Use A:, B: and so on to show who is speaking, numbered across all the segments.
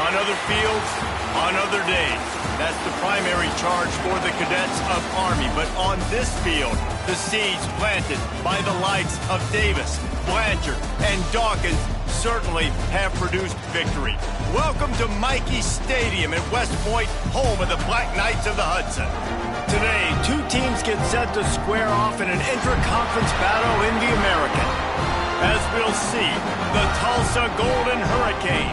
A: On other fields, on other days. That's the primary charge for the cadets of Army. But on this field, the seeds planted by the likes of Davis, Blanchard, and Dawkins certainly have produced victory. Welcome to Michie Stadium at West Point, home of the Black Knights of the Hudson. Today, two teams get set to square off in an intra-conference battle in the American. As we'll see, the Tulsa Golden Hurricane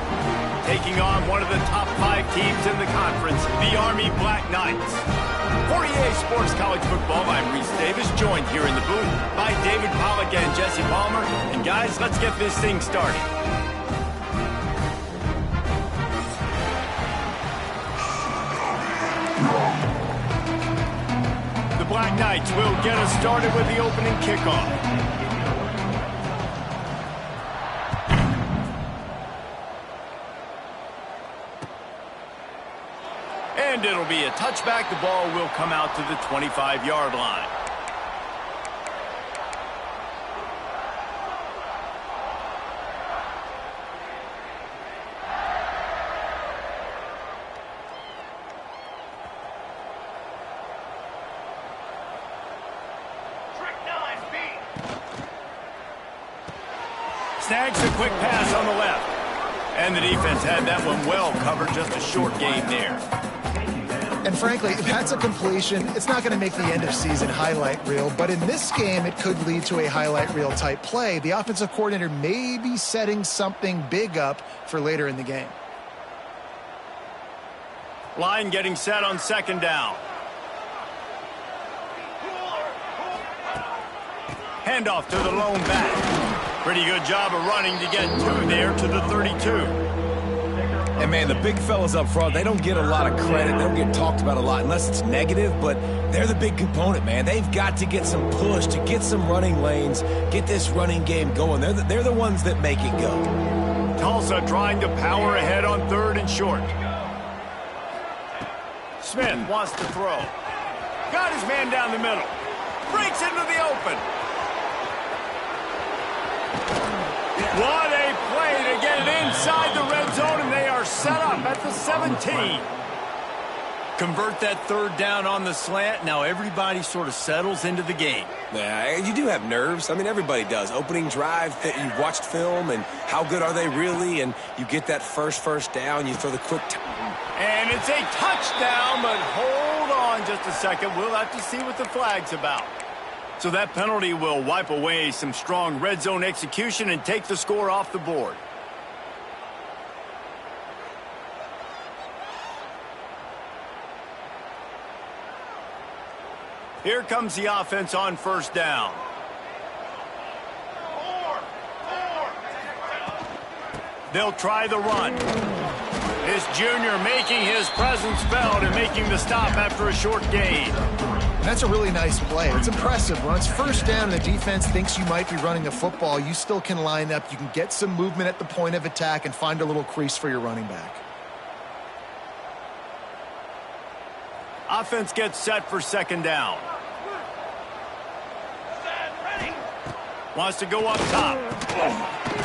A: taking on one of the top 5 teams in the conference, the Army Black Knights. For EA Sports College Football, I'm Reese Davis, joined here in the booth by David Pollack and Jesse Palmer. And guys, let's get this thing started. The Black Knights will get us started with the opening kickoff. And it'll be a touchback. The ball will come out to the 25-yard line. Snags a quick pass on the left. And the defense had that one well covered. Just a short gain there.
B: And frankly, if that's a completion, it's not going to make the end-of-season highlight reel. But in this game, it could lead to a highlight reel type play. The offensive coordinator may be setting something big up for later in the game.
A: Line getting set on second down. Handoff to the lone back. Pretty good job of running to get two there to the 32.
C: And, man, the big fellas up front, they don't get a lot of credit. They don't get talked about a lot unless it's negative, but they're the big component, man. They've got to get some push, to get some running lanes, get this running game going. They're the ones that make it go.
A: Tulsa trying to power ahead on 3rd and short. Smith wants to throw. Got his man down the middle. Breaks into the open. What a play to get it inside the red zone, and they are set up at the 17. Convert that 3rd down on the slant. Now everybody sort of settles into the game.
C: Yeah, you do have nerves. I mean, everybody does. Opening drive, that you've watched film, and how good are they really? And you get that first down, you throw the quick
A: and it's a touchdown, but hold on just a second. We'll have to see what the flag's about. So that penalty will wipe away some strong red zone execution and take the score off the board. Here comes the offense on 1st down. They'll try the run. This junior making his presence felt and making the stop after a short gain.
B: That's a really nice play. It's impressive. When it's 1st down and the defense thinks you might be running the football, you still can line up. You can get some movement at the point of attack and find a little crease for your running back.
A: Offense gets set for 2nd down. Wants to go up top.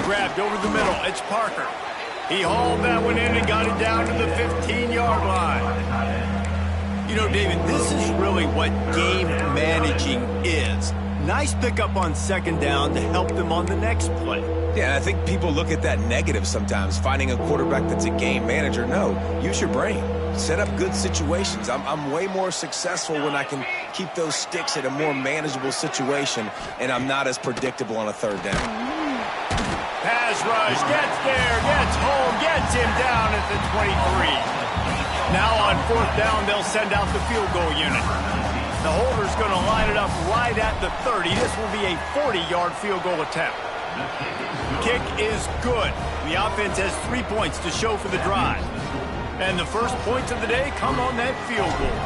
A: Grabbed over the middle. It's Parker. He hauled that one in and got it down to the 15-yard line. You know, David, this is really what game managing is. Nice pickup on 2nd down to help them on the next play.
C: Yeah, and I think people look at that negative sometimes, finding a quarterback that's a game manager. No, use your brain. Set up good situations. I'm way more successful when I can keep those sticks at a more manageable situation, and I'm not as predictable on a 3rd down.
A: Pass rush, gets there, gets home, gets him down at the 23. Now on 4th down, they'll send out the field goal unit. The holder's going to line it up right at the 30. This will be a 40-yard field goal attempt. Kick is good. The offense has 3 points to show for the drive. And the first points of the day come on that field goal.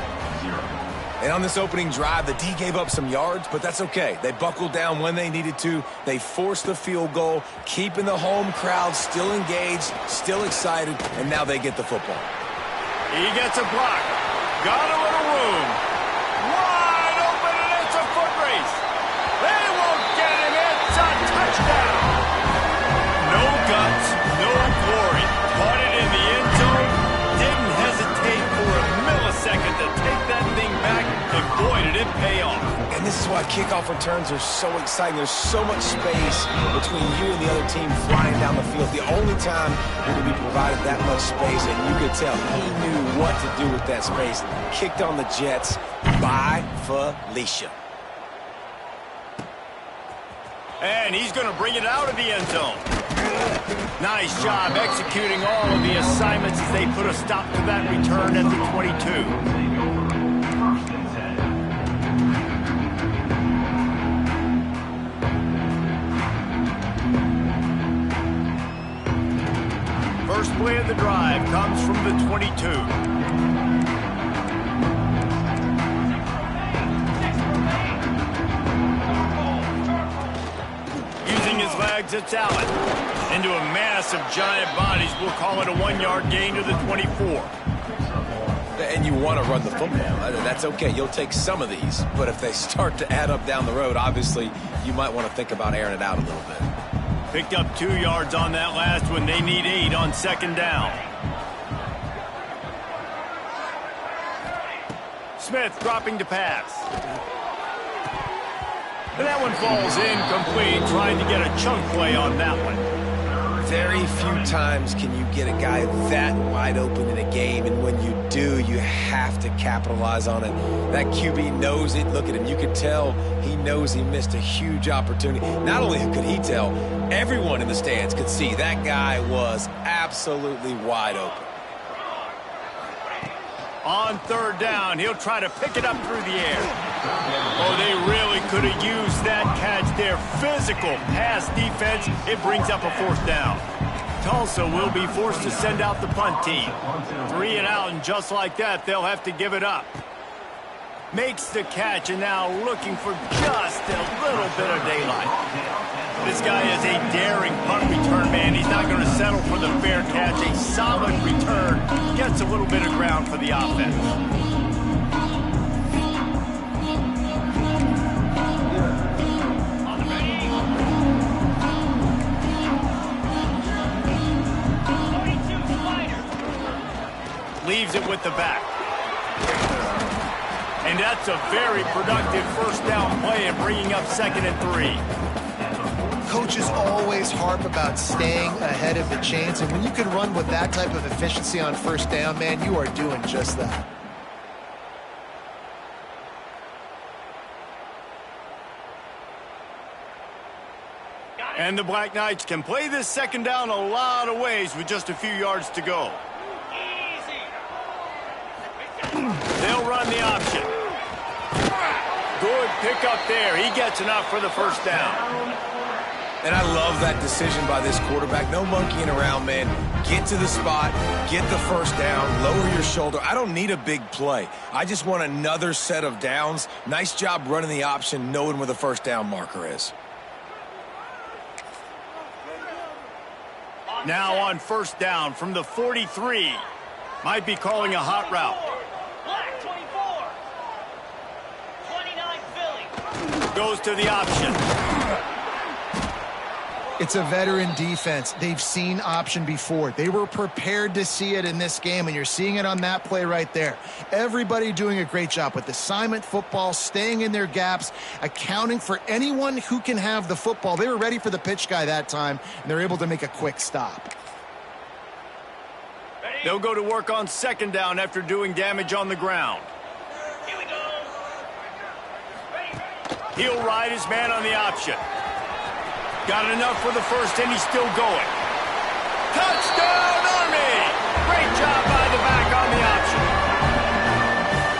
C: And on this opening drive, the D gave up some yards, but that's okay. They buckled down when they needed to. They forced the field goal, keeping the home crowd still engaged, still excited, and now they get the football.
A: He gets a block. Got a little room. Wide open, and it's a foot race. They won't get him. It's a touchdown. No guts, no glory. Caught it in the end zone.
C: Kickoff returns are so exciting. There's so much space between you and the other team flying down the field. The only time you're going to be provided that much space, and you could tell he knew what to do with that space. Kicked on the Jets by Felicia.
A: And he's going to bring it out of the end zone. Nice job executing all of the assignments as they put a stop to that return at the 22. First play of the drive comes from the 22. His legs, it's Allen. Into a mass of giant bodies. We'll call it a 1-yard gain to the 24.
C: And you want to run the football. That's okay. You'll take some of these. But if they start to add up down the road, obviously, you might want to think about airing it out a little bit.
A: Picked up 2 yards on that last one. They need 8 on second down. Smith dropping to pass. And that one falls incomplete, trying to get a chunk play on that one.
C: Very few times can you get a guy that wide open in a game, and when you do, you have to capitalize on it. That QB knows it. Look at him. You could tell he knows he missed a huge opportunity. Not only could he tell, everyone in the stands could see that guy was absolutely wide open.
A: On third down, he'll try to pick it up through the air. Oh, they really could have used that catch there. Physical pass defense. It brings up a fourth down. Tulsa will be forced to send out the punt team. 3 and out, and just like that, they'll have to give it up. Makes the catch, and now looking for just a little bit of daylight. This guy is a daring punt return man. He's not going to settle for the fair catch. A solid return. Gets a little bit of ground for the offense. Leaves it with the back. And that's a very productive first down play and bringing up 2nd and 3.
B: Coaches always harp about staying ahead of the chains, and when you can run with that type of efficiency on first down, man, you are doing just that.
A: And the Black Knights can play this second down a lot of ways with just a few yards to go. They'll run the option. Good pickup there. He gets enough for the first down.
C: And I love that decision by this quarterback. No monkeying around, man. Get to the spot, get the first down, lower your shoulder. I don't need a big play. I just want another set of downs. Nice job running the option, knowing where the first down marker is.
A: Now on first down from the 43. Might be calling a hot route. Goes to the option.
B: It's a veteran defense. They've seen option before. They were prepared to see it in this game, and you're seeing it on that play right there. Everybody doing a great job with assignment football, staying in their gaps, accounting for anyone who can have the football. They were ready for the pitch guy that time, and they're able to make a quick stop.
A: They'll go to work on second down after doing damage on the ground. He'll ride his man on the option. Got enough for the first, and he's still going. Touchdown, Army! Great job by the back on the option.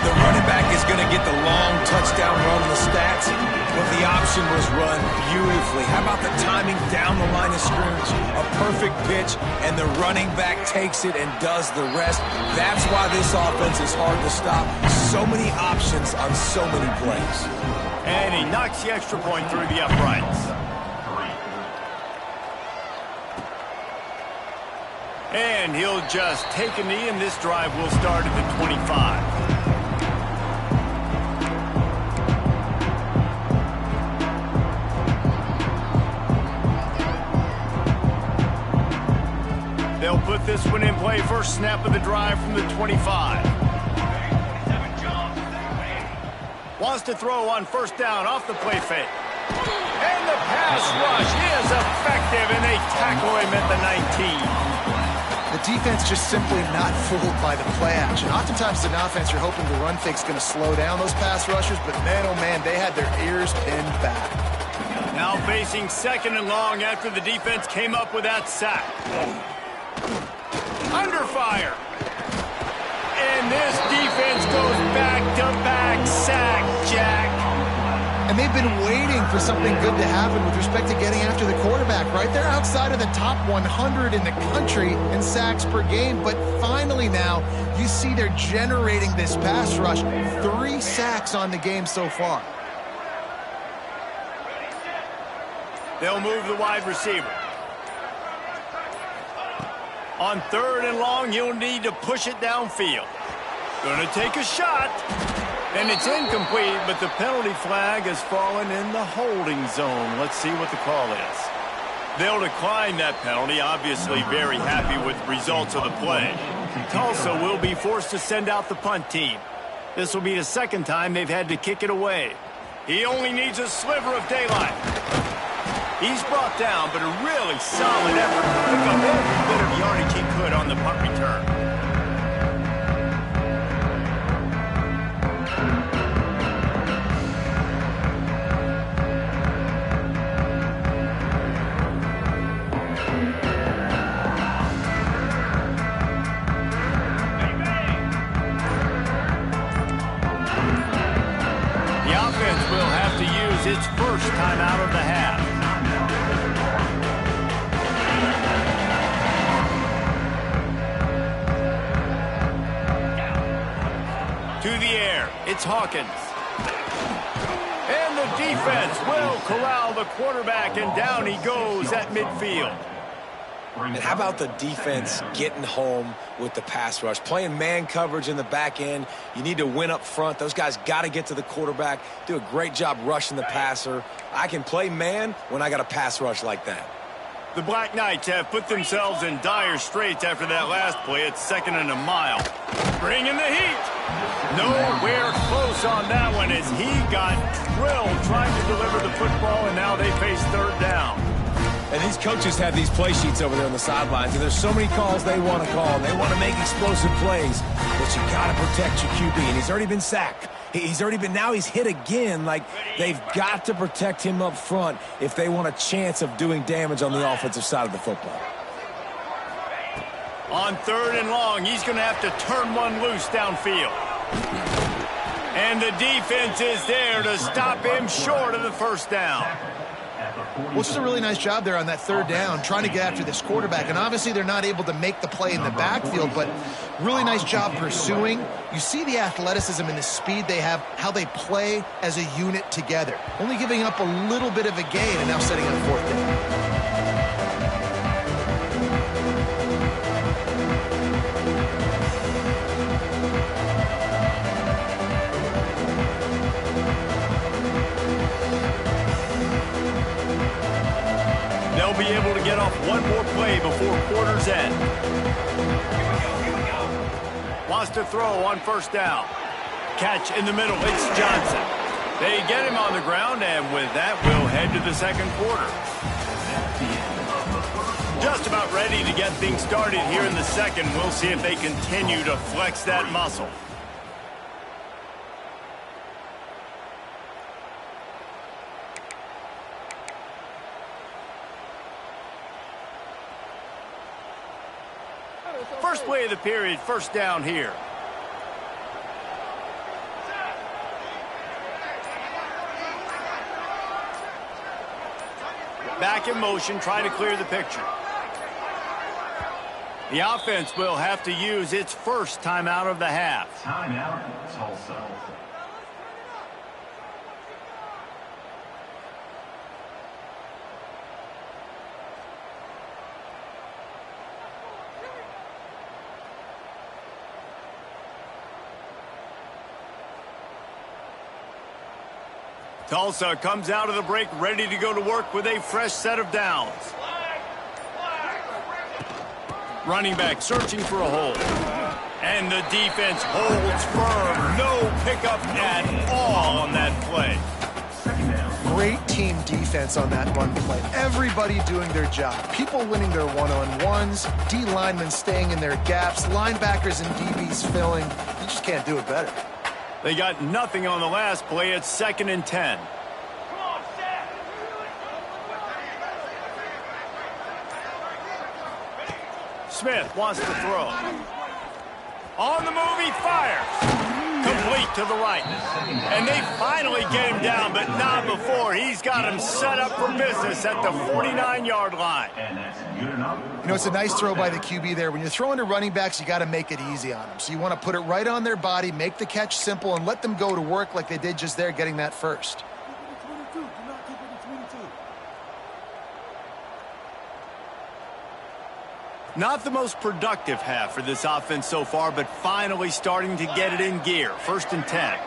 C: The running back is going to get the long touchdown run on the stats, but the option was run beautifully. How about the timing down the line of scrimmage? A perfect pitch, and the running back takes it and does the rest. That's why this offense is hard to stop. So many options on so many plays.
A: And he knocks the extra point through the uprights. And he'll just take a knee, and this drive will start at the 25. They'll put this one in play. First snap of the drive from the 25. Wants to throw on first down off the play fake. And the pass rush is effective, and they tackle him at the 19.
B: The defense just simply not fooled by the play action. Oftentimes as an offense, you're hoping the run fake's going to slow down those pass rushers, but man, oh man, they had their ears pinned back.
A: Now facing second and long after the defense came up with that sack. Under fire. And this defense goes back-to-back sack, Jack.
B: And they've been waiting for something good to happen with respect to getting after the quarterback, right? They're outside of the top 100 in the country in sacks per game, but finally now you see they're generating this pass rush. 3 sacks on the game so far.
A: They'll move the wide receiver. On third and long, you'll need to push it downfield. Gonna take a shot. And it's incomplete, but the penalty flag has fallen in the holding zone. Let's see what the call is. They'll decline that penalty, obviously very happy with the results of the play. Tulsa will be forced to send out the punt team. This will be the second time they've had to kick it away. He only needs a sliver of daylight. He's brought down, but a really solid effort to pick up every bit of yardage he could on the punt return. Its first time out of the half. To the air, it's Hawkins. And the defense will corral the quarterback, and down he goes at midfield.
C: And how about the defense getting home with the pass rush? Playing man coverage in the back end. You need to win up front. Those guys got to get to the quarterback, do a great job rushing the passer. I can play man when I got a pass rush like that.
A: The Black Knights have put themselves in dire straits after that last play. It's 2nd and a mile. Bringing the heat. Nowhere close on that one as he got drilled trying to deliver the football, and now they face third down.
C: And these coaches have these play sheets over there on the sidelines, and there's so many calls they want to call. They want to make explosive plays, but you got to protect your QB. And he's already been sacked. Now he's hit again. Like, they've got to protect him up front if they want a chance of doing damage on the offensive side of the football.
A: On third and long, he's going to have to turn one loose downfield. And the defense is there to stop him short of the first down.
B: Well, just a really nice job there on that third down, trying to get after this quarterback. And obviously they're not able to make the play in the backfield, but really nice job pursuing. You see the athleticism and the speed they have, how they play as a unit together. Only giving up a little bit of a gain and now setting up fourth down.
A: They'll be able to get off one more play before quarter's end. Wants to throw on first down. Catch in the middle. It's Johnson. They get him on the ground, and with that, we'll head to the second quarter. Just about ready to get things started here in the second. We'll see if they continue to flex that muscle. First play of the period, first down here. Back in motion, trying to clear the picture. The offense will have to use its first timeout of the half.
D: Timeout, Tulsa.
A: Tulsa comes out of the break ready to go to work with a fresh set of downs. Running back searching for a hole. And the defense holds firm. No pickup at all on that play.
B: Great team defense on that run play. Everybody doing their job. People winning their one-on-ones, D linemen staying in their gaps, linebackers and DBs filling. You just can't do it better.
A: They got nothing on the last play. It's 2nd and 10. Smith wants to throw. On the move, he fires. Complete to the right. And they finally get him down, but not before. He's got him set up for business at the 49-yard line.
B: You know, it's a nice throw by the QB there. When you're throwing to running backs, you got to make it easy on them. So you want to put it right on their body, make the catch simple, and let them go to work like they did just there, getting that first.
A: Not the most productive half for this offense so far, but finally starting to get it in gear. 1st and 10.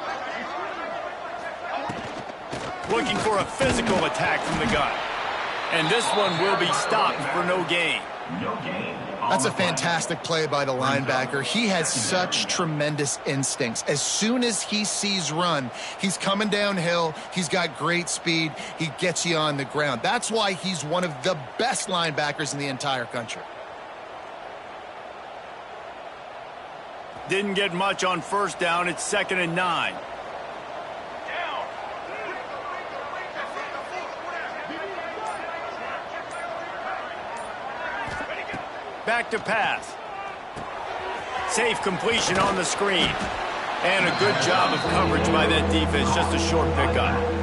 A: Looking for a physical attack from the gun. And this one will be stopped for no gain.
B: That's a fantastic play by the linebacker. He has such tremendous instincts. As soon as he sees run, he's coming downhill. He's got great speed. He gets you on the ground. That's why he's one of the best linebackers in the entire country.
A: Didn't get much on 1st down. It's 2nd and 9. Back to pass. Safe completion on the screen. And a good job of coverage by that defense. Just a short pickup.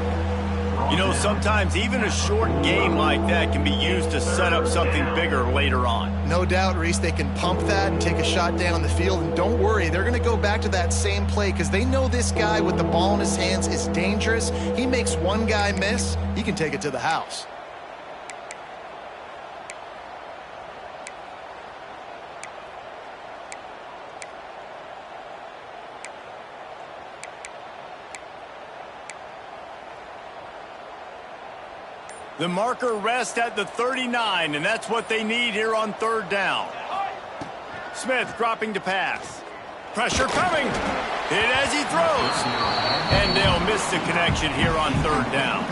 A: You know, sometimes even a short game like that can be used to set up something bigger later on.
B: No doubt, Reese, they can pump that and take a shot down the field. And don't worry, they're going to go back to that same play because they know this guy with the ball in his hands is dangerous. He makes one guy miss, he can take it to the house.
A: The marker rests at the 39, and that's what they need here on 3rd down. Smith dropping to pass. Pressure coming. Hit as he throws. And they'll miss the connection here on 3rd down.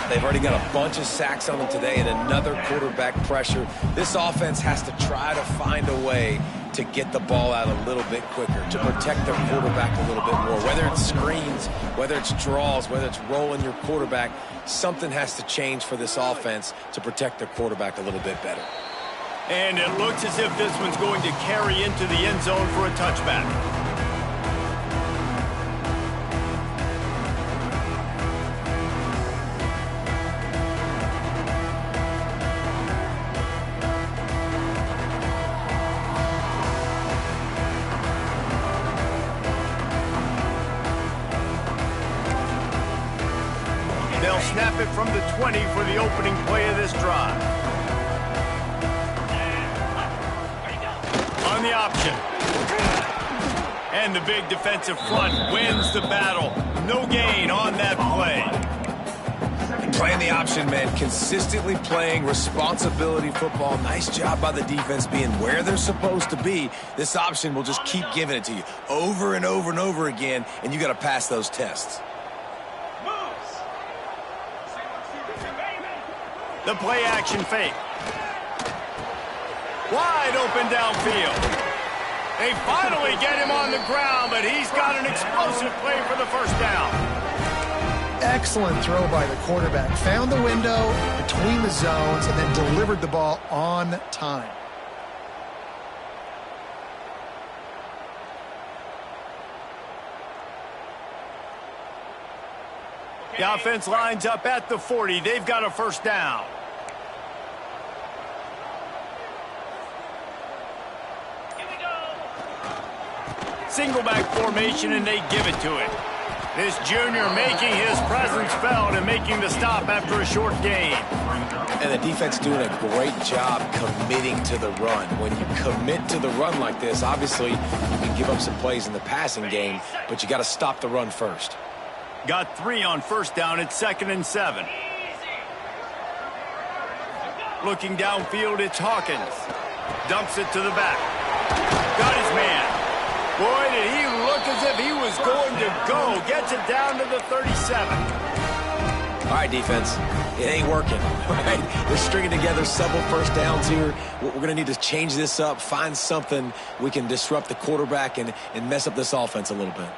C: They've already got a bunch of sacks on them today and another quarterback pressure. This offense has to try to find a way to get the ball out a little bit quicker, to protect their quarterback a little bit more. Whether it's screens, whether it's draws, whether it's rolling your quarterback, something has to change for this offense to protect their quarterback a little bit better.
A: And it looks as if this one's going to carry into the end zone for a touchback. They'll snap it from the 20 for the opening play of this drive. On the option. And the big defensive front wins the battle. No gain on that play.
C: Playing the option, man. Consistently playing responsibility football. Nice job by the defense being where they're supposed to be. This option will just keep giving it to you over and over and over again, and you got to pass those tests.
A: The play action fake. Wide open downfield. They finally get him on the ground, but he's got an explosive play for the 1st down.
B: Excellent throw by the quarterback. Found the window between the zones and then delivered the ball on time.
A: The offense lines up at the 40. They've got a 1st down. Single back formation, and they give it to it. This junior making his presence felt and making the stop after a short gain.
C: And the defense doing a great job committing to the run. When you commit to the run like this, obviously you can give up some plays in the passing game, but you got to stop the run first.
A: Got 3 on 1st down. It's 2nd and 7. Looking downfield, it's Hawkins. Dumps it to the back. Got his man. Boy, did he look as if he was going to go. Gets it down to the 37.
C: All right, defense. It ain't working. Right? They're stringing together several first downs here. We're going to need to change this up, find something we can disrupt the quarterback and mess up this offense a little bit.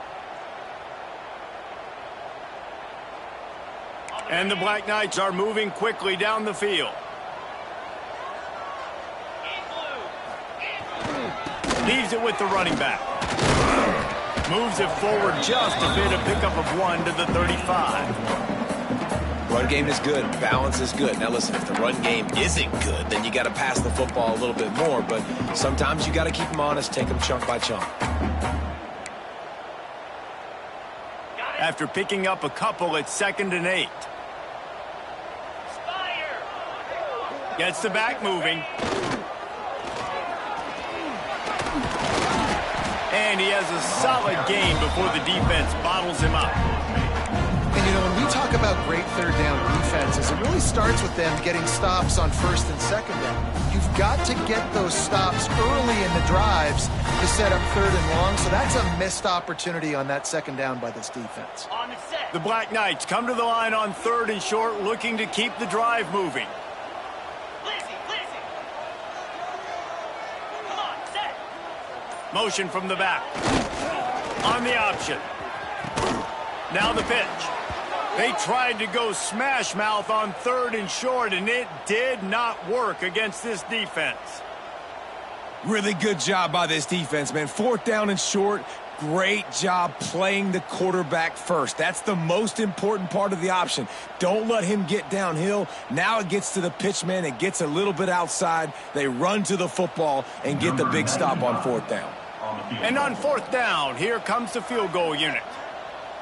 A: And the Black Knights are moving quickly down the field. Leaves it with the running back. Moves it forward just a bit, a pickup of 1 to the 35.
C: Run game is good. Balance is good. Now, listen, if the run game isn't good, then you got to pass the football a little bit more. But sometimes you got to keep them honest, take them chunk by chunk.
A: After picking up a couple, it's 2nd and 8. Gets the back moving. And he has a solid gain before the defense bottles him up.
B: And, you know, when we talk about great third down defenses, it really starts with them getting stops on 1st and 2nd down. You've got to get those stops early in the drives to set up 3rd and long, so that's a missed opportunity on that 2nd down by this defense.
A: The Black Knights come to the line on 3rd and short, looking to keep the drive moving. Motion from the back. On the option. Now the pitch. They tried to go smash mouth on 3rd and short, and it did not work against this defense.
C: Really good job by this defense, man. 4th down and short. Great job playing the quarterback first. That's the most important part of the option. Don't let him get downhill. Now it gets to the pitch man. It gets a little bit outside. They run to the football and get the big stop on 4th down.
A: And on 4th down, here comes the field goal unit.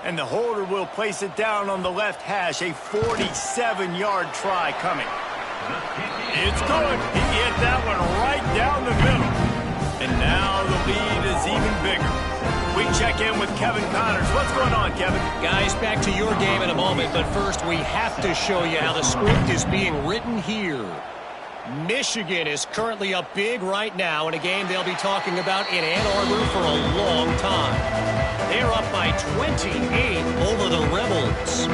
A: And the holder will place it down on the left hash. A 47-yard try coming. It's good. He hit that one right down the middle. And now the lead is even bigger. We check in with Kevin Connors. What's going on, Kevin?
D: Guys, back to your game in a moment, but first we have to show you how the script is being written here. Michigan is currently up big right now in a game they'll be talking about in Ann Arbor for a long time. They're up by 28 over the Rebels.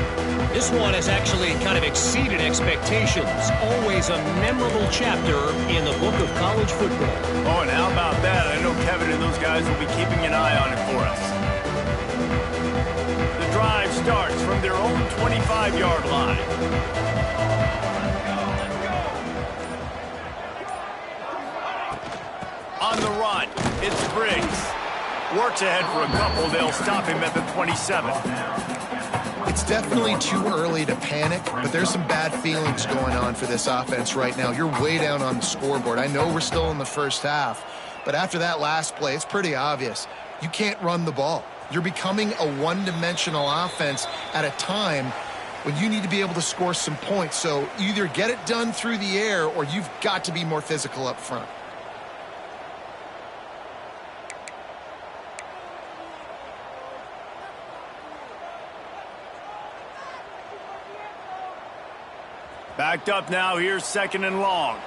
D: This one has actually kind of exceeded expectations. Always a memorable chapter in the book of college football.
A: Oh, and how about that? I know Kevin and those guys will be keeping an eye on it for us. The drive starts from their own 25-yard line. On the run, it's Briggs. Works ahead for a couple. They'll stop him at the 27.
B: It's definitely too early to panic, but there's some bad feelings going on for this offense right now. You're way down on the scoreboard. I know we're still in the first half, but after that last play, it's pretty obvious. You can't run the ball. You're becoming a one-dimensional offense at a time when you need to be able to score some points. So either get it done through the air or you've got to be more physical up front.
A: Backed up now, here's 2nd and long.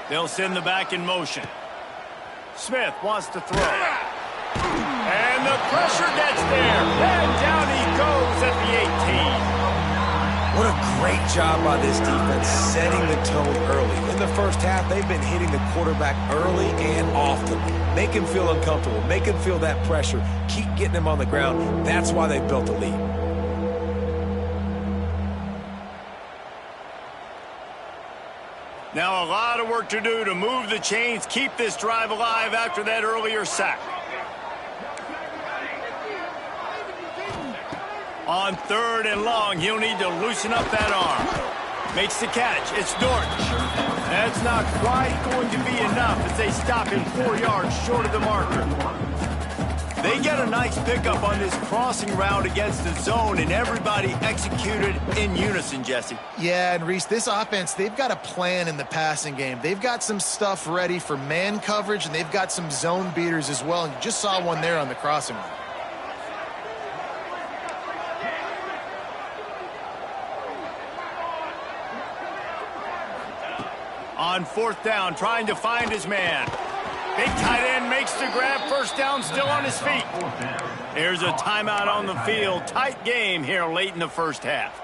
A: They'll send the back in motion. Smith wants to throw. And the pressure gets there. And down he goes at the 18.
C: What a great job by this defense setting the tone early. In the first half, they've been hitting the quarterback early and often. Make him feel uncomfortable. Make him feel that pressure. Keep getting him on the ground. That's why they built the lead.
A: Now a lot of work to do to move the chains, keep this drive alive after that earlier sack. On 3rd and long, he'll need to loosen up that arm. Makes the catch. It's Dortch. That's not quite going to be enough as they stop him 4 yards short of the marker. They get a nice pickup on this crossing route against the zone, and everybody executed in unison, Jesse.
B: Yeah, and Reese, this offense, they've got a plan in the passing game. They've got some stuff ready for man coverage, and they've got some zone beaters as well. And you just saw one there on the crossing route.
A: On fourth down, trying to find his man. Big tight end makes the grab. First down, still on his feet. There's a timeout on the field. Tight game here late in the first half.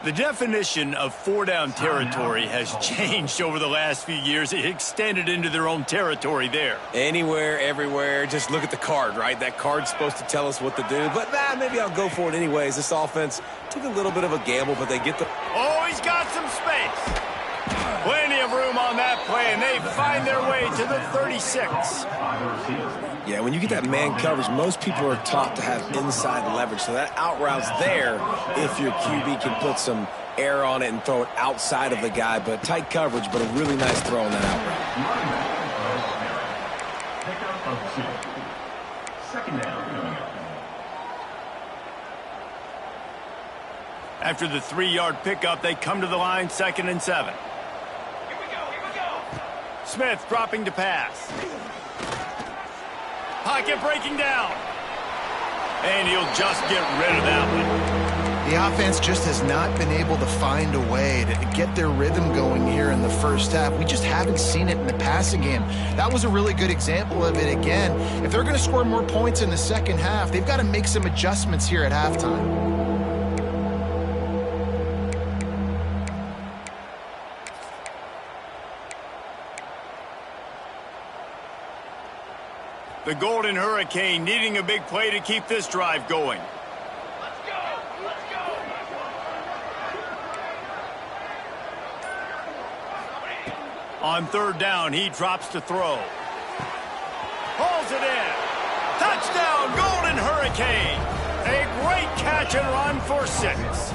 A: The definition of four-down territory has changed over the last few years. It extended into their own territory there.
C: Anywhere, everywhere. Just look at the card, right? That card's supposed to tell us what to do. But, maybe I'll go for it anyways. This offense took a little bit of a gamble, but they get the...
A: Oh, he's got some space. Plenty of room on that play, and they find their way to the 36.
C: Yeah, when you get that man coverage, most people are taught to have inside leverage. So that out route's there if your QB can put some air on it and throw it outside of the guy. But tight coverage, but a really nice throw on that out route.
E: Second down.
A: After the 3-yard pickup, they come to the line, 2nd and 7.
E: Here we go.
A: Smith dropping to pass. Pocket breaking down. And he'll just get rid of that one.
B: The offense just has not been able to find a way to get their rhythm going here in the first half. We just haven't seen it in the passing game. That was a really good example of it again. If they're going to score more points in the second half, they've got to make some adjustments here at halftime.
A: The Golden Hurricane needing a big play to keep this drive going.
E: Let's go.
A: On third down, he drops to throw. Pulls it in. Touchdown, Golden Hurricane. A great catch and run for 6.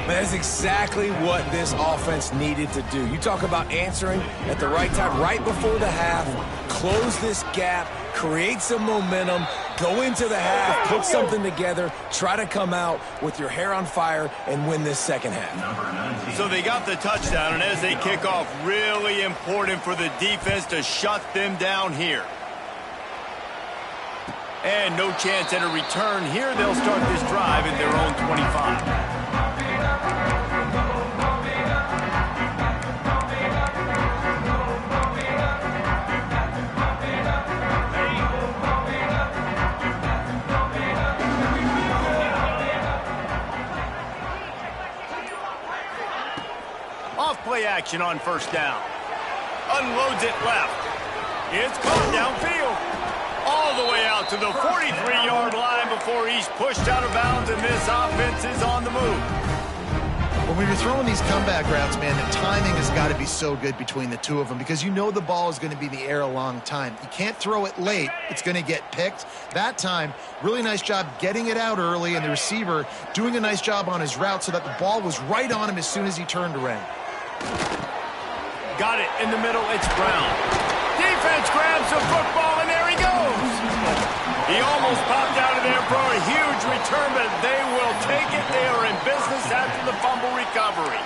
C: That's exactly what this offense needed to do. You talk about answering at the right time, right before the half, close this gap, create some momentum, go into the half, put something together, try to come out with your hair on fire and win this second half.
A: So they got the touchdown, and as they kick off, really important for the defense to shut them down here. And no chance at a return here. They'll start this drive at their own 25. Off-play action on first down. Unloads it left. It's caught downfield. All the way out to the 43-yard line before he's pushed out of bounds, and this offense is on the move.
B: Well, when you're throwing these comeback routes, man, the timing has got to be so good between the two of them because you know the ball is going to be in the air a long time. You can't throw it late. It's going to get picked. That time, really nice job getting it out early, and the receiver doing a nice job on his route so that the ball was right on him as soon as he turned around.
A: Got it in the middle. It's Brown. Defense grabs the football, and there he goes. He almost popped out of there for a huge return, but they will take it. They are in business after the fumble recovery.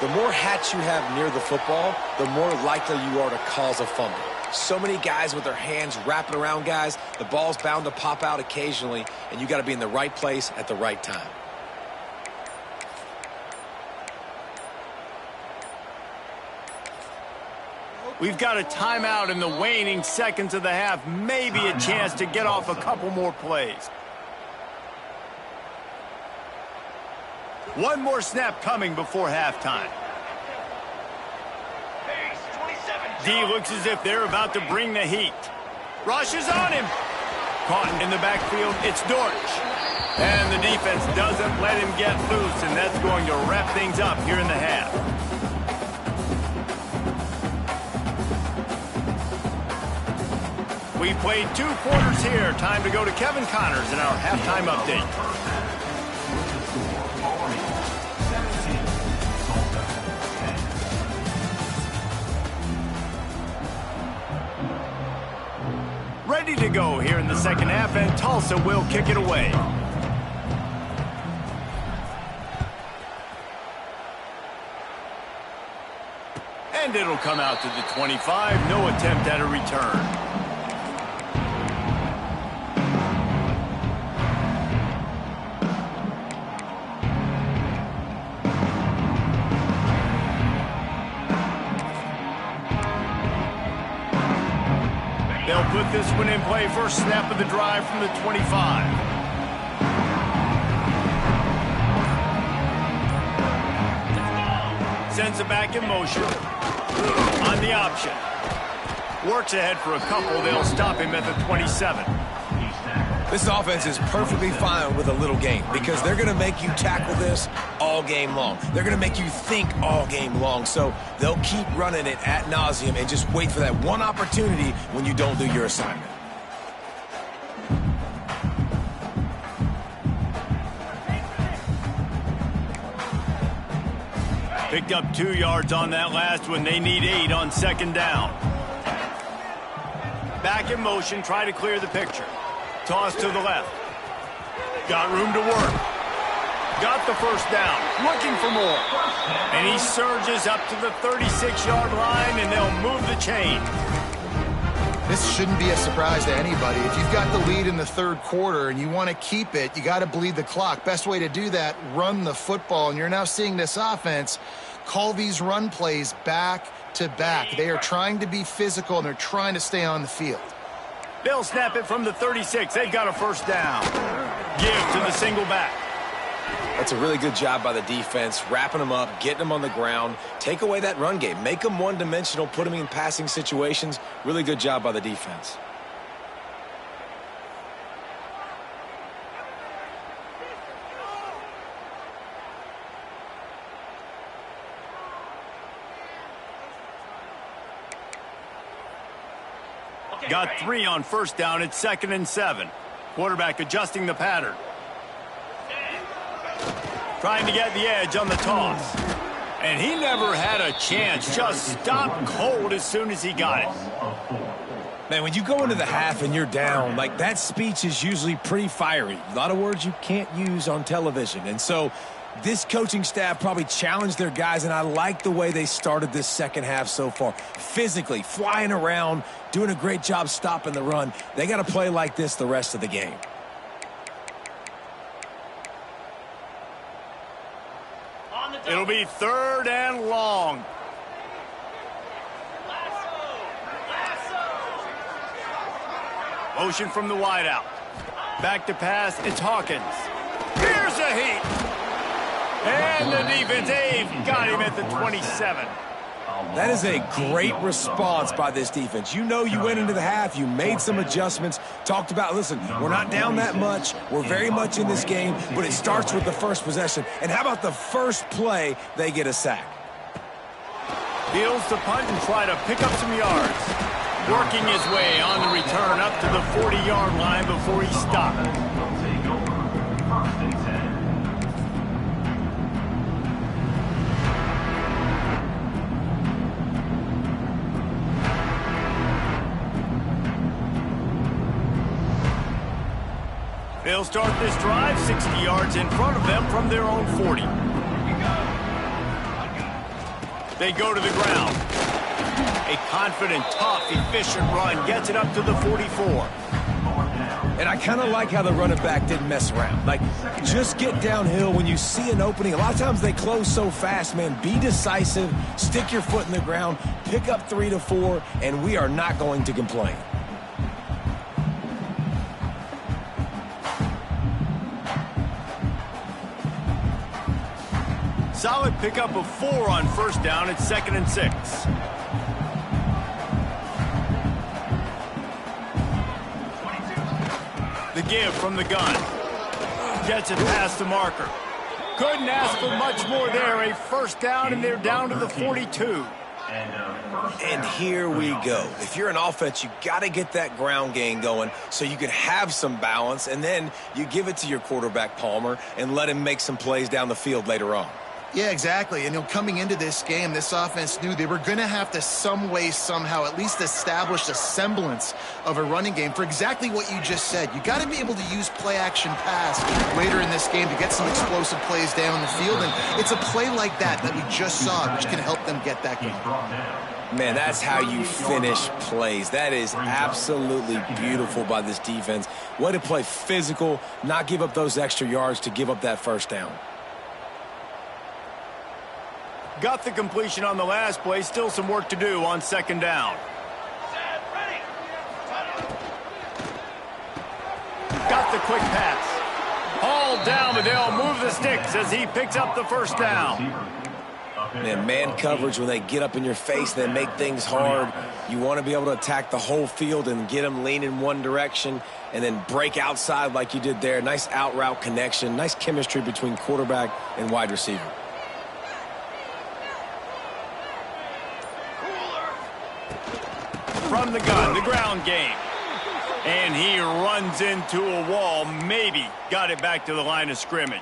C: The more hats you have near the football, the more likely you are to cause a fumble. So many guys with their hands wrapping around guys, the ball's bound to pop out occasionally, and you got to be in the right place at the right time.
A: We've got a timeout in the waning seconds of the half. Maybe a chance to get off a couple more plays. One more snap coming before halftime. D looks as if they're about to bring the heat. Rush is on him. Caught in the backfield, it's Dortch. And the defense doesn't let him get loose, and that's going to wrap things up here in the half. We played 2 quarters here. Time to go to Kevin Connors in our halftime update. Ready to go here in the second half, and Tulsa will kick it away. And it'll come out to the 25. No attempt at a return. They'll put this one in play. First snap of the drive from the 25. Sends it back in motion. On the option. Works ahead for a couple. They'll stop him at the 27.
C: This offense is perfectly fine with a little game because they're going to make you tackle this all game long. They're going to make you think all game long. So they'll keep running it ad nauseum and just wait for that one opportunity when you don't do your assignment.
A: Picked up 2 yards on that last one. They need 8 on second down. Back in motion, try to clear the picture. Toss to the left. Got room to work. Got the first down. Looking for more. And he surges up to the 36-yard line, and they'll move the chain.
B: This shouldn't be a surprise to anybody. If you've got the lead in the third quarter and you want to keep it, you got to bleed the clock. Best way to do that, run the football. And you're now seeing this offense call these run plays back to back. They are trying to be physical, and they're trying to stay on the field.
A: They'll snap it from the 36. They've got a first down. Give to the single back.
C: That's a really good job by the defense, wrapping them up, getting them on the ground. Take away that run game. Make them one-dimensional, put them in passing situations. Really good job by the defense.
A: Got 3 on first down. It's 2nd and 7. Quarterback adjusting the pattern. Trying to get the edge on the toss. And he never had a chance. Just stopped cold as soon as he got it.
C: Man, when you go into the half and you're down, like that speech is usually pretty fiery. A lot of words you can't use on television. And so this coaching staff probably challenged their guys, and I like the way they started this second half so far. Physically, flying around, doing a great job stopping the run. They got to play like this the rest of the game.
A: It'll be 3rd and long. Motion from the wideout. Back to pass, it's Hawkins. Here's a heat. And the defense, they've got him at the 27.
C: That is a great response by this defense. You know you went into the half, you made some adjustments, talked about, listen, we're not down that much, we're very much in this game, but it starts with the first possession. And how about the first play, they get a sack?
A: Deals the punt and try to pick up some yards. Working his way on the return up to the 40-yard line before he stopped. They'll start this drive 60 yards in front of them from their own 40. They go to the ground. A confident, tough, efficient run gets it up to the 44.
C: And I kind of like how the running back didn't mess around. Like, just get downhill when you see an opening. A lot of times they close so fast, man. Be decisive, stick your foot in the ground, pick up 3 to 4, and we are not going to complain.
A: Solid pickup of 4 on first down. It's 2nd and 6. The give from the gun. Gets it past the marker. Couldn't ask for much more there. A first down, and they're down to the 42.
C: And here we go. If you're an offense, you got to get that ground game going so you can have some balance, and then you give it to your quarterback, Palmer, and let him make some plays down the field later on.
B: Yeah, exactly. And coming into this game, this offense knew they were going to have to some way, somehow, at least establish a semblance of a running game for exactly what you just said. You got to be able to use play-action pass later in this game to get some explosive plays down the field. And it's a play like that we just saw, which can help them get that going.
C: Man, that's how you finish plays. That is absolutely beautiful by this defense. Way to play physical, not give up those extra yards to give up that first down.
A: Got the completion on the last play. Still some work to do on second down. got the quick pass. Hauled down, but they'll move the sticks as he picks up the first down.
C: Man coverage, when they get up in your face, they make things hard. You want to be able to attack the whole field and get them leaning one direction and then break outside like you did there. Nice out route connection, nice chemistry between quarterback and wide receiver.
A: From the gun, the ground game. And he runs into a wall, maybe got it back to the line of scrimmage.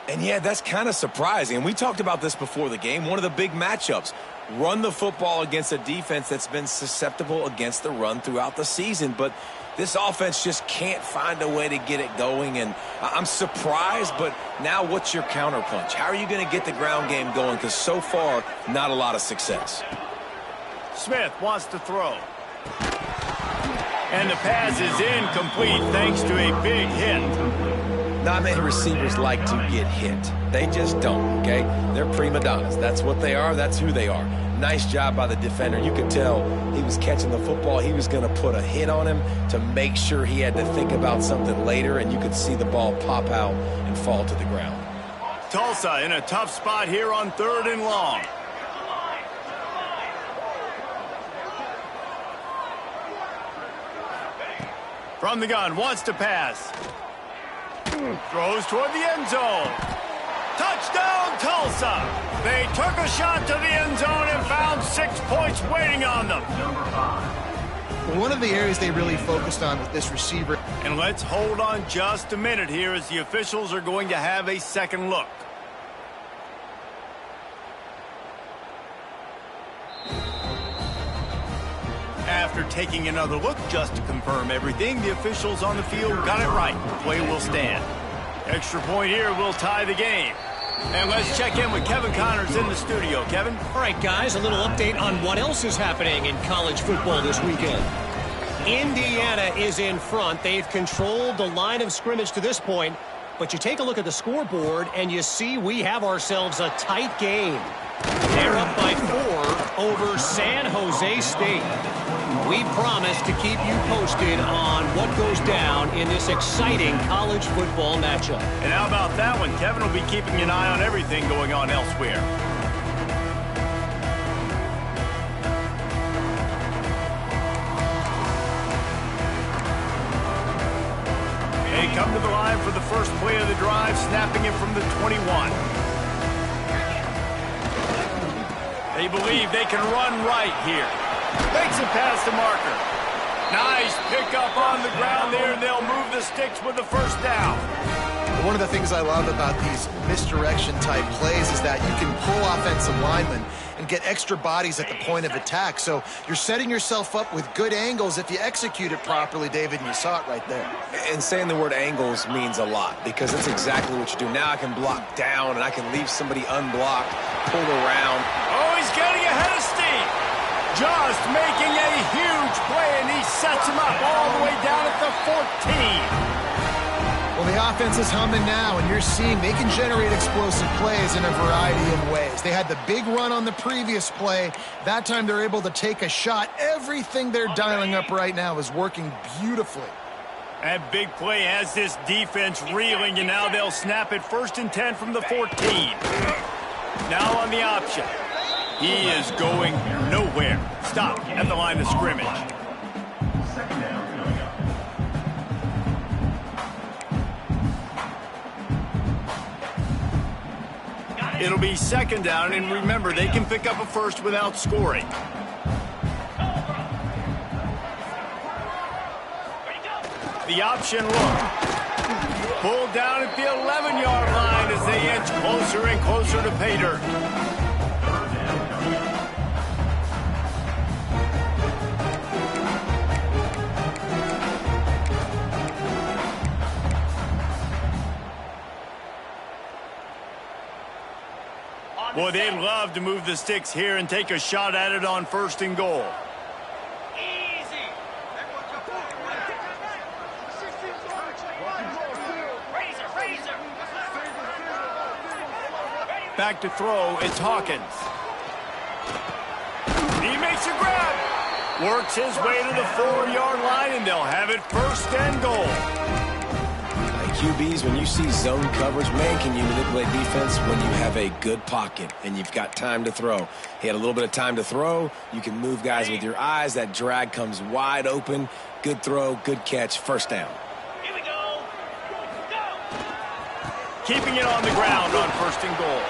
C: And yeah, that's kind of surprising. And we talked about this before the game. One of the big matchups. Run the football against a defense that's been susceptible against the run throughout the season. But this offense just can't find a way to get it going. And I'm surprised, but now what's your counterpunch? How are you going to get the ground game going? Because so far, not a lot of success.
A: Smith wants to throw. And the pass is incomplete thanks to a big hit.
C: Not many receivers like to get hit. They just don't, okay? They're prima donnas. That's what they are. That's who they are. Nice job by the defender. You could tell he was catching the football. He was going to put a hit on him to make sure he had to think about something later, and you could see the ball pop out and fall to the ground.
A: Tulsa in a tough spot here on 3rd and long. From the gun, wants to pass. Throws toward the end zone. Touchdown, Tulsa! They took a shot to the end zone and found 6 points waiting on them.
B: One of the areas they really focused on with this receiver.
A: And let's hold on just a minute here as the officials are going to have a second look. After taking another look just to confirm everything, the officials on the field got it right. The play will stand. Extra point here will tie the game. And let's check in with Kevin Connors in the studio. Kevin?
D: All right, guys, a little update on what else is happening in college football this weekend. Indiana is in front. They've controlled the line of scrimmage to this point. But you take a look at the scoreboard, and you see we have ourselves a tight game. They're up by 4 over San Jose State. We promise to keep you posted on what goes down in this exciting college football matchup.
A: And how about that one? Kevin will be keeping an eye on everything going on elsewhere. They come to the line for the first play of the drive, snapping it from the 21. They believe they can run right here. Makes it past the marker. Nice pickup on the ground there, and they'll move the sticks with the first down.
B: One of the things I love about these misdirection-type plays is that you can pull offensive linemen and get extra bodies at the point of attack. So you're setting yourself up with good angles if you execute it properly, David, and you saw it right there.
C: And saying the word angles means a lot because that's exactly what you do. Now I can block down, and I can leave somebody unblocked, pull around.
A: Oh, he's getting ahead of steam. Just making a huge play, and he sets him up all the way down at the 14.
B: Well, the offense is humming now, and you're seeing they can generate explosive plays in a variety of ways. They had the big run on the previous play. That time they're able to take a shot. Everything they're dialing up right now is working beautifully.
A: That big play has this defense reeling, and now they'll snap it 1st and 10 from the 14. Now on the option. He is going nowhere. Stop at the line of scrimmage. It'll be 2nd down, and remember, they can pick up a first without scoring. The option look. Pulled down at the 11-yard line as they inch closer and closer to pay dirt. Boy, they'd love to move the sticks here and take a shot at it on 1st and goal.
E: Easy. Razor.
A: Back to throw, it's Hawkins. He makes a grab. Works his way to the 4-yard line, and they'll have it first and goal.
C: QBs, when you see zone coverage, man, can you manipulate defense when you have a good pocket and you've got time to throw? He had a little bit of time to throw. You can move guys with your eyes. That drag comes wide open. Good throw, good catch, first down.
E: Here we go. Go.
A: Keeping it on the ground on first and goal.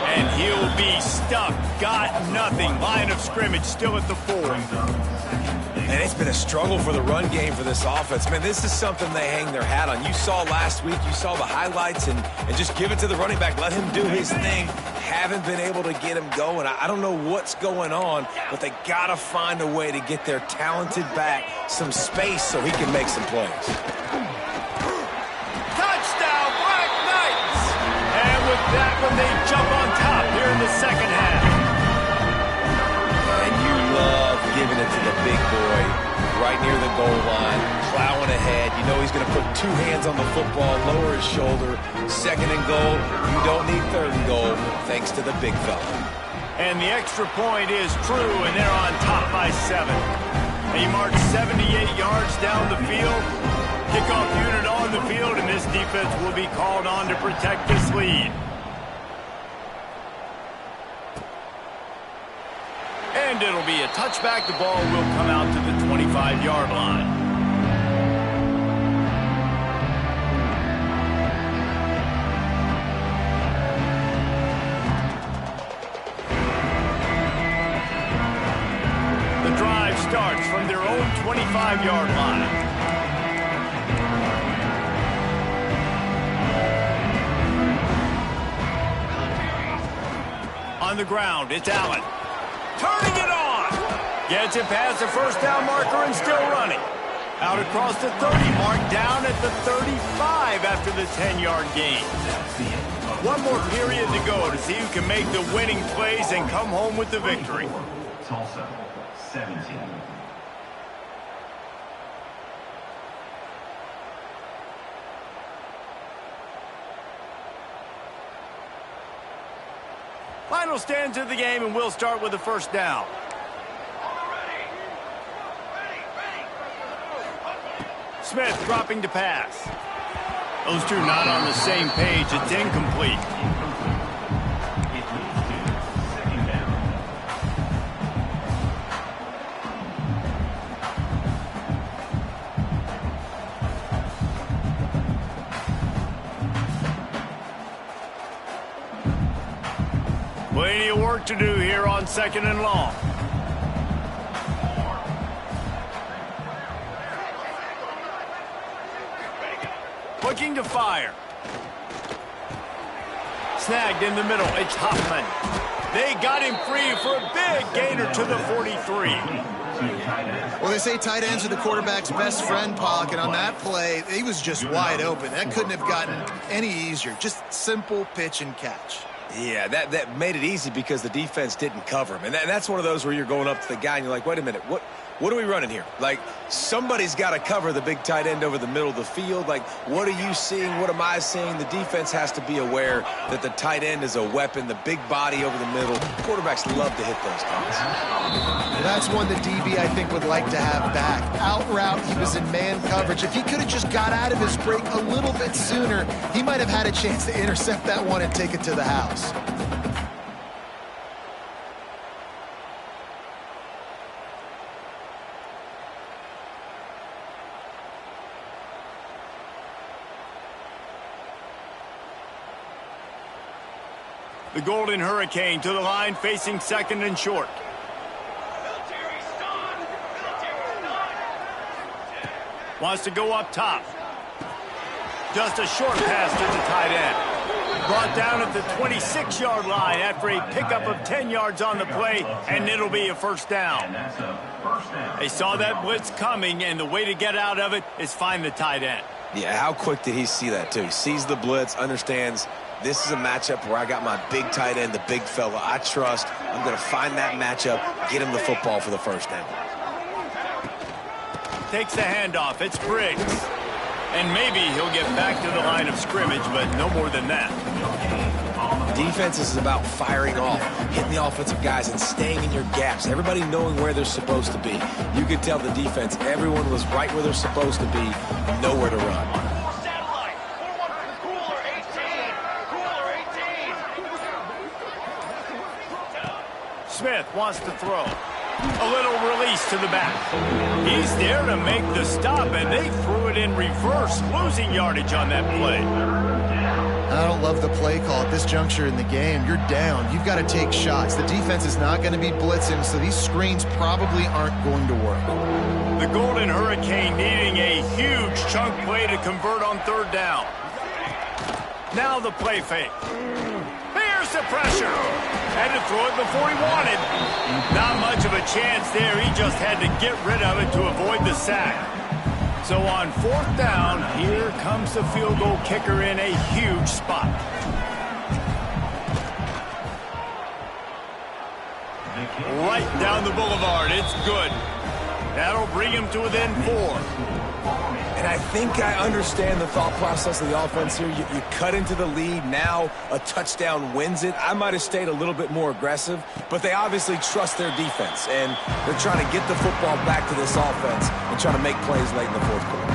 A: And he'll be stuck. Got nothing. Line of scrimmage still at the 4.
C: And it's been a struggle for the run game for this offense. Man, this is something they hang their hat on. You saw last week, you saw the highlights, and just give it to the running back. Let him do his thing. Haven't been able to get him going. I don't know what's going on, but they got to find a way to get their talented back some space so he can make some plays.
A: Touchdown, Black Knights! And with that one, they jump on top here in the second half.
C: And you love giving it to the big boy right near the goal line, plowing ahead. You know he's going to put 2 hands on the football, lower his shoulder. Second and goal. You don't need third and goal, thanks to the big fella.
A: And the extra point is true, and they're on top by 7. They march 78 yards down the field. Kickoff unit on the field, and this defense will be called on to protect this lead. And it'll be a touchback. The ball will come out to the 25-yard line. The drive starts from their own 25-yard line. On the ground, it's Allen. Turning it on. Gets it past the first down marker and still running. Out across the 30 mark, down at the 35 after the 10-yard gain. One more period to go to see who can make the winning plays and come home with the victory.
F: Tulsa, 17.
A: Final stands of the game, and we'll start with the first down. Smith dropping to pass. Those two not on the same page. It's incomplete.
F: Second down.
A: Plenty of work to do here on second and long. Looking to fire. Snagged in the middle. It's Huffman. They got him free for a big gainer to the 43.
B: Well, they say tight ends are the quarterback's best friend, Pollock, and on that play, he was just wide open. That couldn't have gotten any easier. Just simple pitch and catch.
C: Yeah, that made it easy because the defense didn't cover him. And that's one of those where you're going up to the guy and you're like, wait a minute, what are we running here? Like, somebody's got to cover the big tight end over the middle of the field. Like, what are you seeing? What am I seeing? The defense has to be aware that the tight end is a weapon, the big body over the middle. Quarterbacks love to hit those guys.
B: That's one the DB, I think, would like to have back. Out route, he was in man coverage. If he could have just got out of his break a little bit sooner, he might have had a chance to intercept that one and take it to the house.
A: The Golden Hurricane to the line, facing second and short. Wants to go up top. Just a short pass to the tight end. Brought down at the 26-yard line after a pickup of 10 yards on the play, and it'll be a first down. They saw that blitz coming, and the way to get out of it is find the tight end.
C: Yeah, how quick did he see that, too? He sees the blitz, understands this is a matchup where I got my big tight end, the big fella I trust. I'm going to find that matchup, get him the football for the first down.
A: Takes the handoff. It's Briggs. And maybe he'll get back to the line of scrimmage, but no more than that.
C: Defense is about firing off, hitting the offensive guys, and staying in your gaps. Everybody knowing where they're supposed to be. You could tell the defense, everyone was right where they're supposed to be, nowhere to run.
E: Satellite. 4-1 Cooler 18. Cooler 18.
A: Smith wants to throw. A little release to the back. He's there to make the stop, and they threw it in reverse, losing yardage on that play.
B: I don't love the play call at this juncture in the game. You're down. You've got to take shots. The defense is not going to be blitzing, so these screens probably aren't going to work.
A: The Golden Hurricane needing a huge chunk play to convert on third down. Now the play fake. There's the pressure. Had to throw it before he wanted. Not much of a chance there. He just had to get rid of it to avoid the sack. So on fourth down, here comes the field goal kicker in a huge spot. Right down the boulevard. It's good. That'll bring him to within 4.
C: And I think I understand the thought process of the offense here. You cut into the lead. Now a touchdown wins it. I might have stayed a little bit more aggressive, but they obviously trust their defense, and they're trying to get the football back to this offense and trying to make plays late in the fourth quarter.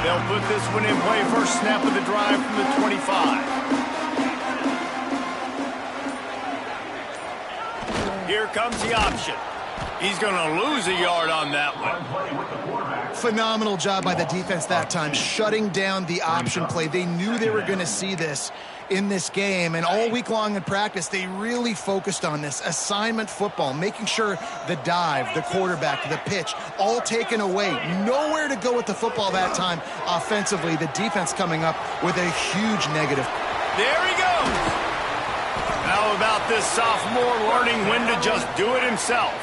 A: They'll put this one in play. First snap of the drive from the 25. Here comes the option. He's going to lose a yard on that one.
B: Phenomenal job by the defense that time, shutting down the option play. They knew they were going to see this in this game, and all week long in practice, they really focused on this assignment football, making sure the dive, the quarterback, the pitch, all taken away. Nowhere to go with the football that time offensively. The defense coming up with a huge negative.
A: There he goes. How about this sophomore learning when to just do it himself?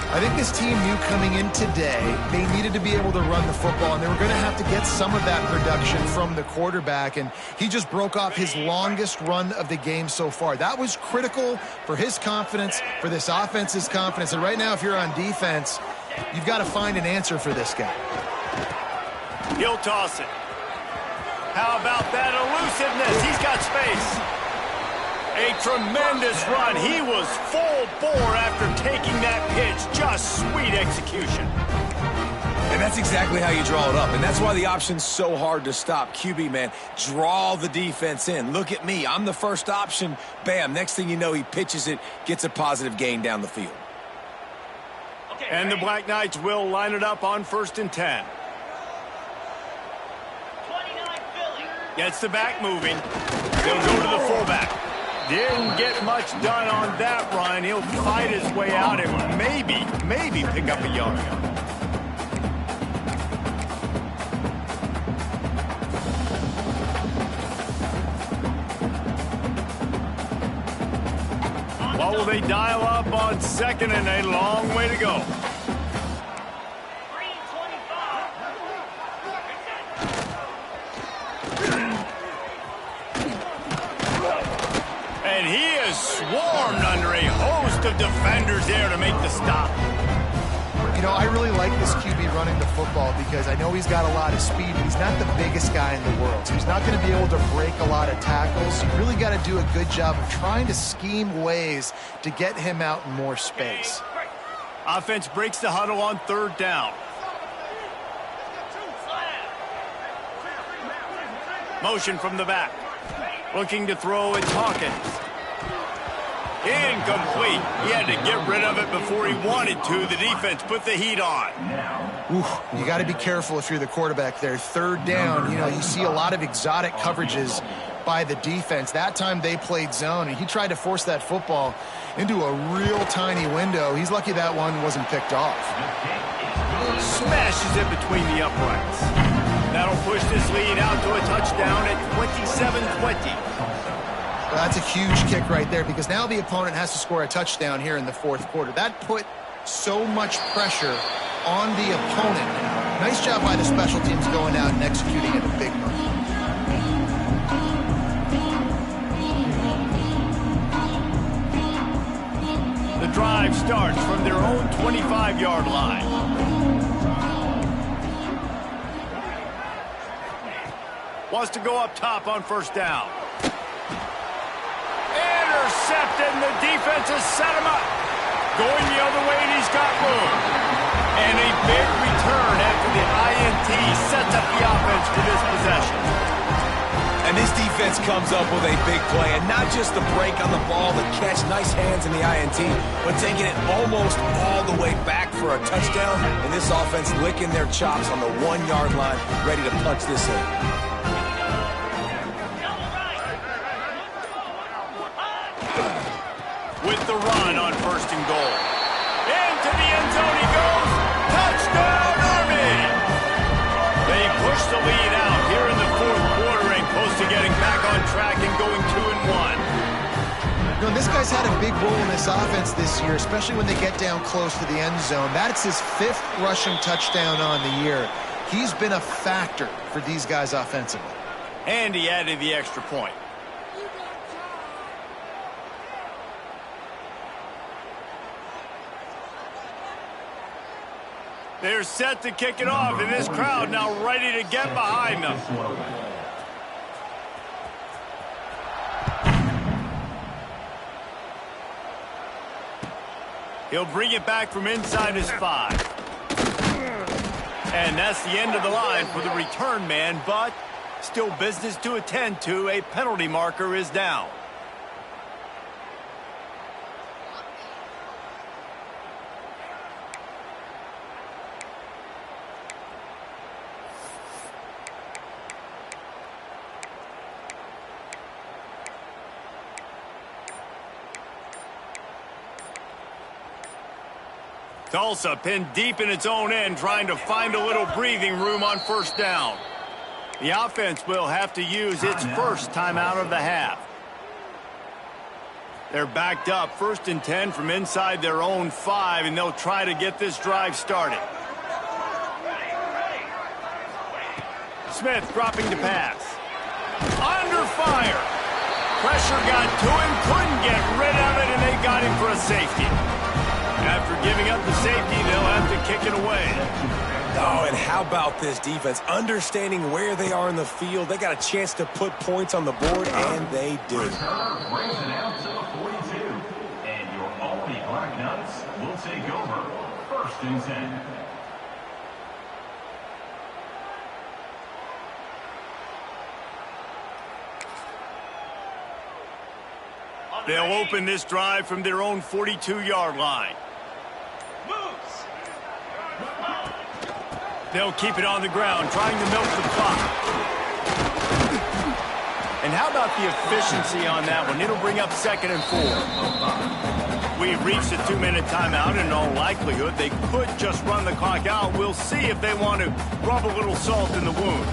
B: I think this team knew coming in today they needed to be able to run the football, and they were going to have to get some of that production from the quarterback, and he just broke off his longest run of the game so far. That was critical for his confidence, for this offense's confidence, and right now if you're on defense, you've got to find an answer for this guy.
A: He'll toss it. How about that elusiveness? He's got space. A tremendous run. He was full bore after taking that pitch. Just sweet execution.
C: And that's exactly how you draw it up. And that's why the option's so hard to stop. QB, man, draw the defense in. Look at me. I'm the first option. Bam. Next thing you know, he pitches it, gets a positive gain down the field.
A: And the Black Knights will line it up on 1st and 10.
E: 29 Philly.
A: Gets the back moving. They'll go to the fullback. Didn't get much done on that run. He'll fight his way out and maybe pick up a yard. What will they dial up on 2nd and a long way to go? And he is swarmed under a host of defenders there to make the stop.
B: You know, I really like this QB running the football because I know he's got a lot of speed. He's not the biggest guy in the world, so he's not going to be able to break a lot of tackles. You really got to do a good job of trying to scheme ways to get him out in more space.
A: Offense breaks the huddle on 3rd down. Motion from the back. Looking to throw, it's Hawkins. Incomplete. He had to get rid of it before he wanted to. The defense put the heat on.
B: You got to be careful if you're the quarterback there. 3rd down, you know, you see a lot of exotic coverages by the defense. That time they played zone, and he tried to force that football into a real tiny window. He's lucky that one wasn't picked off.
A: Smashes it between the uprights. That'll push this lead out to a touchdown at 27-20.
B: That's a huge kick right there because now the opponent has to score a touchdown here in the 4th quarter. That put so much pressure on the opponent. Nice job by the special teams going out and executing it a big moment.
A: The drive starts from their own 25-yard line. Wants to go up top on first down. Intercepted, and the defense has set him up. Going the other way, and he's got room. And a big return after the INT sets up the offense for this possession.
C: And this defense comes up with a big play, and not just the break on the ball, the catch, nice hands in the INT, but taking it almost all the way back for a touchdown, and this offense licking their chops on the 1-yard line, ready to punch this in.
A: With the run on first and goal. Into the end zone he goes. Touchdown, Army! They push the lead out here in the fourth quarter and close to getting back on track and going 2-1.
B: You know, this guy's had a big role in this offense this year, especially when they get down close to the end zone. That's his 5th rushing touchdown on the year. He's been a factor for these guys offensively.
A: And he added the extra point. They're set to kick it off, and this crowd now ready to get behind them. He'll bring it back from inside his 5. And that's the end of the line for the return man, but still business to attend to. A penalty marker is down. Tulsa pinned deep in its own end, trying to find a little breathing room on first down. The offense will have to use its first timeout of the half. They're backed up, 1st and 10 from inside their own 5, and they'll try to get this drive started. Smith dropping to pass. Under fire. Pressure got to him, couldn't get rid of it, and they got him for a safety. After giving up the safety, they'll have to kick it away.
C: Oh, and how about this defense? Understanding where they are in the field, they got a chance to put points on the board, and they do.
F: Return brings it out to the 42. And your Albany Black Knights will take over 1st and 10.
A: They'll open this drive from their own 42-yard line. They'll keep it on the ground, trying to milk the clock. And how about the efficiency on that one? It'll bring up 2nd and 4. We've reached a 2-minute timeout, and in all likelihood, they could just run the clock out. We'll see if they want to rub a little salt in the wound.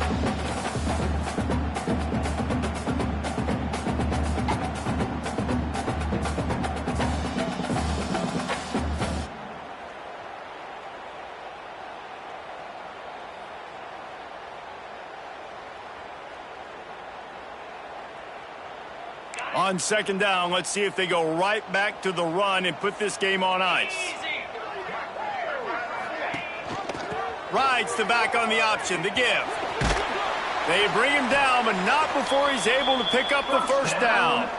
A: On 2nd down, let's see if they go right back to the run and put this game on ice. Rides the back on the option, the give. They bring him down, but not before he's able to pick up the first down.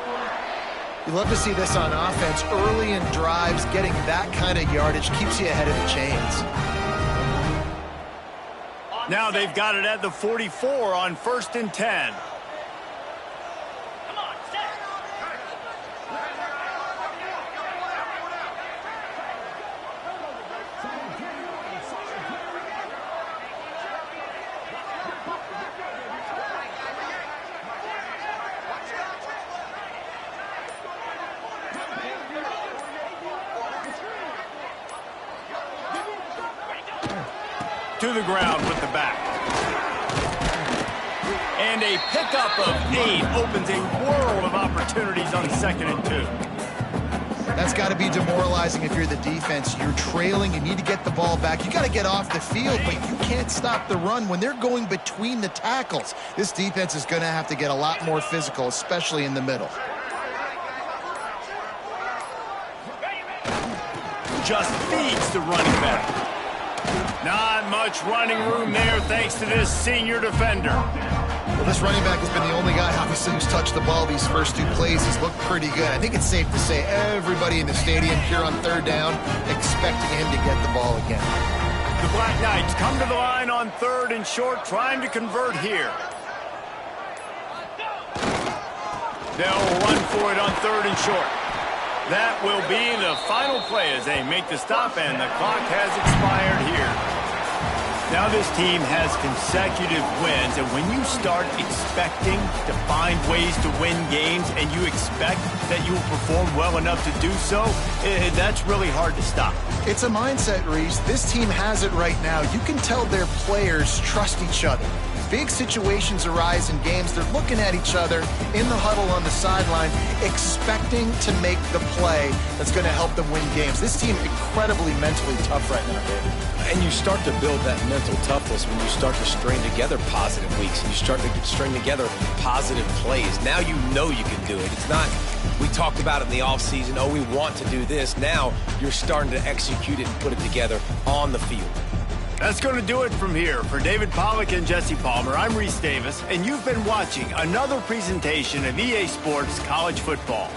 B: You love to see this on offense. Early in drives, getting that kind of yardage keeps you ahead of the chains.
A: Now they've got it at the 44 on 1st and 10. To the ground with the back. And a pickup of 8 opens a world of opportunities on 2nd and 2.
B: That's got to be demoralizing if you're the defense. You're trailing, you need to get the ball back. You got to get off the field, but you can't stop the run when they're going between the tackles. This defense is going to have to get a lot more physical, especially in the middle.
A: just feeds the running back. Not much running room there thanks to this senior defender.
B: Well, this running back has been the only guy, obviously, who's touched the ball these first 2 plays. He's looked pretty good. I think it's safe to say everybody in the stadium here on 3rd down expecting him to get the ball again.
A: The Black Knights come to the line on 3rd and short, trying to convert here. They'll run for it on 3rd and short. That will be the final play as they make the stop, and the clock has expired here. Now this team has consecutive wins, and when you start expecting to find ways to win games and you expect that you will perform well enough to do so, that's really hard to stop.
B: It's a mindset, Reese. This team has it right now. You can tell their players trust each other. Big situations arise in games. They're looking at each other in the huddle on the sideline, expecting to make the play that's going to help them win games. This team incredibly mentally tough right now, David.
C: And you start to build that mental toughness when you start to string together positive weeks. And you start to string together positive plays. Now you know you can do it. It's not, we talked about it in the offseason, oh, we want to do this. Now you're starting to execute it and put it together on the field.
A: That's going to do it from here. For David Pollack and Jesse Palmer, I'm Reese Davis, and you've been watching another presentation of EA Sports College Football.